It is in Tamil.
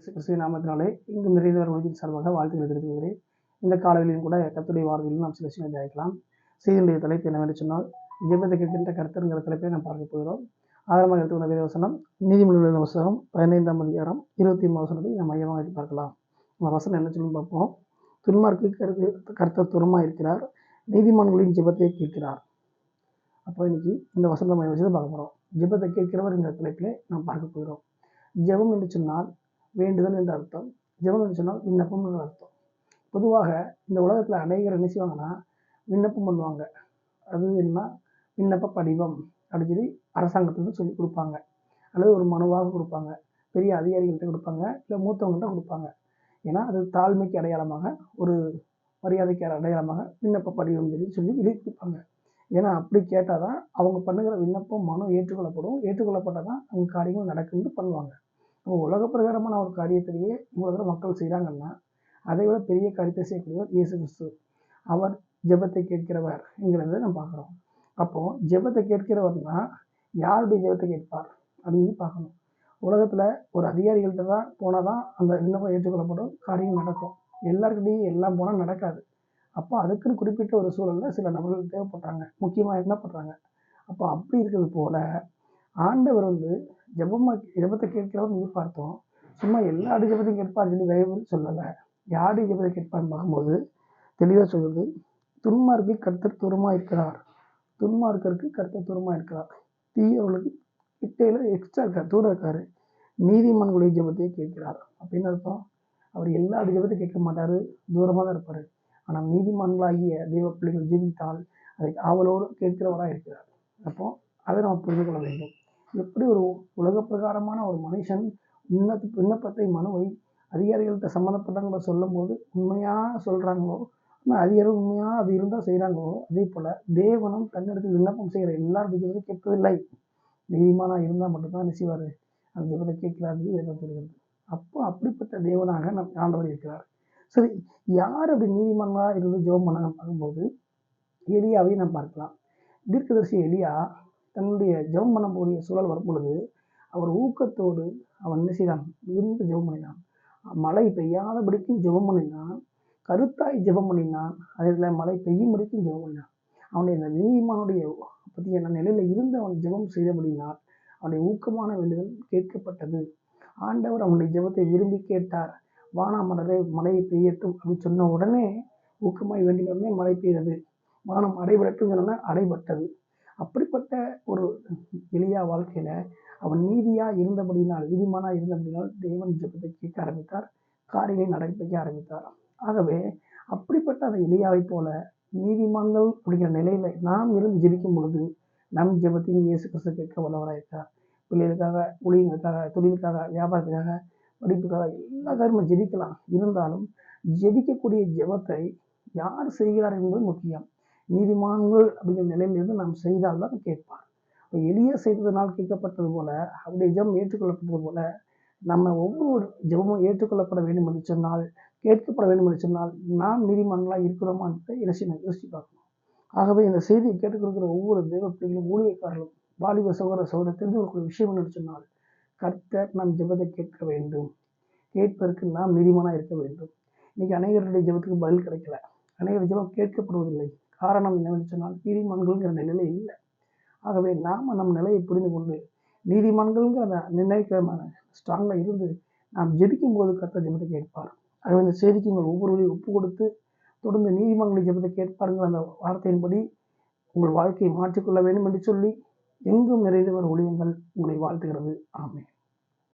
கிறிஸ்துவின் நாமத்தினாலே இங்கும் நிறைந்தவர் உலகின் சார்பாக வாழ்த்துக்களை தெரிவிக்கிறேன். இந்த காலையிலும் கூட கர்த்தருடைய வார்த்தையிலும் நாம் சில விஷயங்களை தியானிக்கலாம். செய்தியுடைய தலைப்பு என்னவென்று சொன்னால், ஜெபத்தை கேட்கின்ற கர்த்தருங்கிற தலைப்பை நாம் பார்க்க போகிறோம். ஆரம்பமாக எடுத்துக்கொண்ட வேத வசனம் நீதிமொழிகளின் புத்தகம் 15ஆம் அதிகாரம் 23 வசனத்தை நாம் மையமாக வைத்து பார்க்கலாம். நம்ம வசனம் என்ன சொல்லி பார்ப்போம். துன்மார்க்கு கர்த்தர் தூரமாக இருக்கிறார், நீதிமான்களின் ஜெபத்தை கேட்கிறார். அப்போ இன்னைக்கு இந்த வசனத்தை மையம் வச்சு பார்க்க போகிறோம். ஜெபத்தை கேட்கிறவர் என்ற தலைப்பிலே நாம் பார்க்க போகிறோம். ஜெபம் என்று சொன்னால் வேண்டுதல் என்ற அர்த்தம். ஜெபம் என்று சொன்னால் விண்ணப்பம் என்ற அர்த்தம். பொதுவாக இந்த உலகத்தில் அநேகர் என்ன செய்வாங்கன்னா, விண்ணப்பம் பண்ணுவாங்க. அது என்ன விண்ணப்ப படிவம் அப்படின்னு சொல்லி அரசாங்கத்துக்கு சொல்லி கொடுப்பாங்க, அல்லது ஒரு மனுவாக கொடுப்பாங்க, பெரிய அதிகாரிகள்கிட்ட கொடுப்பாங்க, இல்லை மூத்தவங்கள்ட்ட கொடுப்பாங்க. ஏன்னா அது தாழ்மைக்கு அடையாளமாக, ஒரு மரியாதைக்கு அடையாளமாக விண்ணப்ப படிவம் சொல்லி எழுதி கொடுப்பாங்க. ஏன்னா அப்படி கேட்டால் தான் அவங்க பண்ணுகிற விண்ணப்பம் மனு ஏற்றுக்கொள்ளப்படும். ஏற்றுக்கொள்ளப்பட்டால் தான் அவங்க காரியங்கள் நடக்குன்னு பண்ணுவாங்க. உலக பிரகாரமான ஒரு காரியத்திலேயே இவ்வளோ மக்கள் செய்கிறாங்கன்னா, அதை விட பெரிய காரியத்தை செய்யக்கூடியவர் இயேசு கிறிஸ்து. அவர் ஜெபத்தை கேட்கிறவர் என்கிறத நம்ம பார்க்குறோம். அப்போது ஜெபத்தை கேட்கிறவர்னா யாருடைய ஜெபத்தை கேட்பார் அப்படின்னு பார்க்கணும். உலகத்தில் ஒரு அதிகாரிகள்கிட்ட தான் போனால் தான் அந்த விண்ணப்பம் ஏற்றுக்கொள்ளப்படும், காரியம் நடக்கும். எல்லாருக்கிட்டையும் எல்லாம் போனால் நடக்காது. அப்போ அதுக்குன்னு குறிப்பிட்ட ஒரு சூழலில் சில நபர்கள் தேவைப்படுறாங்க, முக்கியமாக என்ன பண்ணுறாங்க. அப்போ அப்படி இருக்கிறது போல் ஆண்டவர் ஜெபத்தை கேட்கிறவர் பார்த்தோம். சும்மா எல்லா ஜெபத்தையும் கேட்பார் சொல்லி பைபிள் சொல்லலை. யாருடைய ஜெபத்தை கேட்பார்னு பார்க்கும்போது தெளிவாக சொல்லுது, துன்மார்க்கு கர்த்தர் தூரமாக இருக்கிறார். துன்மார்க்கருக்கு கர்த்தர் தூரமாக இருக்கிறார், தீயவர்களுக்கு கிட்டையில் எக்ஸ்ட்ரா இருக்கார், தூரம் இருக்கார். நீதிமான்களுடைய ஜெபத்தையே கேட்கிறார். அப்படின்னு அர்த்தம், அவர் எல்லா ஜெபத்தையும் கேட்க மாட்டார், தூரமாக தான் இருப்பார். ஆனால் நீதிமான்களாகிய தெய்வ பிள்ளைகள் ஜெபித்தால் அதை ஆவலோடு கேட்கிறவராக இருக்கிறார். அப்போ அதை நம்ம புரிந்து கொள்ள வேண்டும். எப்படி ஒரு உலக பிரகாரமான ஒரு மனுஷன் விண்ணப்பத்தை மனுவை அதிகாரிகள்கிட்ட சம்மந்தப்பட்டவங்களை சொல்லும் போது உண்மையாக சொல்கிறாங்களோ, ஆனால் அதிகாரிகள் உண்மையாக அது இருந்தால் செய்கிறாங்களோ, அதே போல் தேவனும் தன்னிடத்தில் விண்ணப்பம் செய்கிற எல்லாருடைய ஜெபத்தை கேட்பதில்லை. நீதிமானாக இருந்தால் மட்டும்தான் என்ன செய்வார், அந்த ஜெபத்தை கேட்கிறாரு வேதம் சொல்கிறது. அப்போ அப்படிப்பட்ட தேவனாக நம் ஆண்டவர் இருக்கிறார். சரி, யார் அப்படி நீதிமானாக இருந்து ஜெபம் பண்ண பார்க்கும்போது எலியாவை நாம் பார்க்கலாம். தீர்க்கதரிசி எலியா தன்னுடைய ஜெபம் பண்ணக்கூடிய சூழல் வரும் பொழுது அவர் ஊக்கத்தோடு அவன் என்ன செய்தான், இருந்து ஜெபம் பண்ணினான். மழை பெய்யாதபடிக்கும் ஜெபம் பண்ணினான், கருத்தாய் ஜெபம் பண்ணினான், அதில் மழை பெய்யும்படிக்கும் ஜெபம் பண்ணினான். அவனுடைய இந்த நீதிமானுடைய பற்றிய நிலையில் இருந்து அவன் ஜெபம் செய்தபடினால் அவனுடைய ஊக்கமான வேண்டுதல் கேட்கப்பட்டது. ஆண்டவர் அவனுடைய ஜெபத்தை விரும்பி கேட்டார். வானாமலரே மழையை பெய்யட்டும் அப்படின்னு சொன்ன உடனே, ஊக்கமாய் வேண்டிய உடனே மழை பெய்தது. வானம் அடைபடட்டும் சொன்னா அடைபட்டது. அப்படிப்பட்ட ஒரு எளியா வாழ்க்கையில அவன் நீதிமானாக இருந்தபடினால் தேவன் ஜெபத்தை கேட்க ஆரம்பித்தார், காரியங்களை நடப்பிக்க ஆரம்பித்தார். ஆகவே அப்படிப்பட்ட அந்த எலியாவை போல நீதிமான்கள் அப்படிங்கிற நிலையில நாம் இருந்து ஜெபிக்கும் பொழுது நம் ஜெபத்தையும் இயேசு கிறிஸ்து கேட்க வல்லவராக இருக்கிறார். பிள்ளைகளுக்காக, ஊழியர்களுக்காக, தொழிலுக்காக, வியாபாரத்துக்காக, படிப்புக்காக எல்லா காரியமும் ஜெபிக்கலாம். இருந்தாலும் ஜெபிக்கக்கூடிய ஜெபத்தை யார் செய்கிறார் என்பது முக்கியம். நீதிமான்கள் அப்படிங்கிற நிலையிலிருந்து நாம் செய்தால்தான் கேட்பார். இப்போ எளிய செய்ததனால் கேட்கப்பட்டது போல, அவருடைய ஜெபம் ஏற்றுக்கொள்ளப்பட்டது போல, நம்ம ஒவ்வொரு ஜெபமும் ஏற்றுக்கொள்ளப்பட வேண்டும் என்று சொன்னால், கேட்கப்பட வேண்டும் என்று சொன்னால், நாம் நீதிமான்களாக இருக்கிறோமா என்பதை யோசிச்சு பார்க்கணும். ஆகவே இந்த செய்தியை கேட்டுக்கொள்கிற ஒவ்வொரு தெய்வ பிள்ளைகளும், ஊழியக்காரர்களும், வாலிப சகோதர சகோதரர் தெரிந்து கொள்ளக்கூடிய விஷயம் என்று சொன்னால், கர்த்தர் நம் ஜெபத்தை கேட்க வேண்டும். கேட்பதற்கு நாம் நீதிமானாக இருக்க வேண்டும். இன்னைக்கு அநேகருடைய ஜெபத்துக்கு பதில் கிடைக்கல, அநேகர் ஜெபம் கேட்கப்படுவதில்லை. காரணம் என்னவென்று சொன்னால், நீதிமான்கள்ங்கிற நிலையில இல்லை. ஆகவே நாம் நம் நிலையை புரிந்து கொண்டு நீதிமான்கள்ங்கிற அந்த நிர்ணயிக்கிற ஸ்ட்ராங்காக இருந்து நாம் ஜெபிக்கும் போது கர்த்தர் ஜெபத்தை கேட்பார். ஆகவே இந்த செய்திக்கு உங்கள் ஒவ்வொருவரையும் ஒப்பு கொடுத்து தொடர்ந்து நீதிமான்களை ஜெபத்தை கேட்பாருங்கிற அந்த வார்த்தையின்படி உங்கள் வாழ்க்கையை மாற்றிக்கொள்ள வேண்டும் என்று சொல்லி எங்கும் நிறைந்தவர் ஊழியங்கள் உங்களை வாழ்த்துகிறது. ஆமென்.